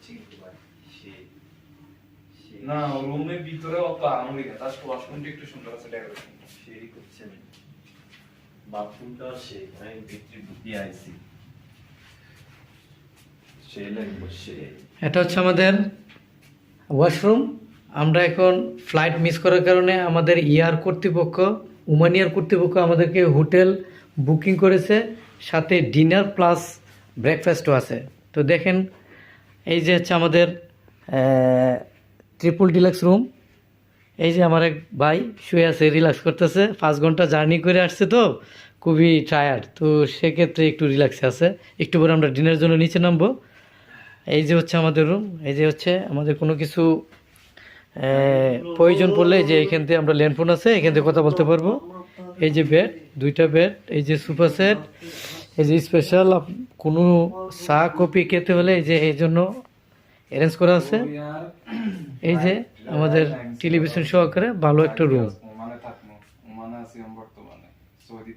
করছে কিন্তু ভাই সেই না রুমের ভিতরে অত আরামই না, তার ওয়াশরুমটা একটু সুন্দর আছে, ডেকোরেশন সেই করছেন বাথরুমটা সেই আমি ভিতরে ঢুকে আইছি সেই লাগবে সেই এটা হচ্ছে আমাদের ওয়াশরুম। আমরা এখন ফ্লাইট মিস করার কারণে আমাদের কর্তৃপক্ষ, ওমান এয়ার কর্তৃপক্ষ আমাদেরকে হোটেল বুকিং করেছে, সাথে ডিনার প্লাস ব্রেকফাস্টও আছে। তো দেখেন এই যে হচ্ছে আমাদের ট্রিপল ডিলাক্স রুম। এই যে আমার এক ভাই শুয়ে আছে, রিল্যাক্স করতেছে, 5 ঘন্টা জার্নি করে আসছে তো খুবই টায়ার্ড, তো সেক্ষেত্রে একটু রিল্যাক্সে আছে। একটু পরে আমরা ডিনারের জন্য নিচে নামবো। এই যে হচ্ছে আমাদের রুম, এই যে হচ্ছে আমাদের কোনো কিছু প্রয়োজন পড়লে যে এখান থেকে আমরা ল্যান্ডফোন আছে, এখান থেকে কথা বলতে পারবো। এই যে বেড, 2টা বেড, এই যে সোফা সেট, এই যে স্পেশাল কোনো চা কফি খেতে হলে এই যে এই জন্য অ্যারেঞ্জ করা আছে। এই যে আমাদের টেলিভিশন সহকারে ভালো একটা রুম। মানে থাকবো মানে আছি বর্তমানে সৌদিতে।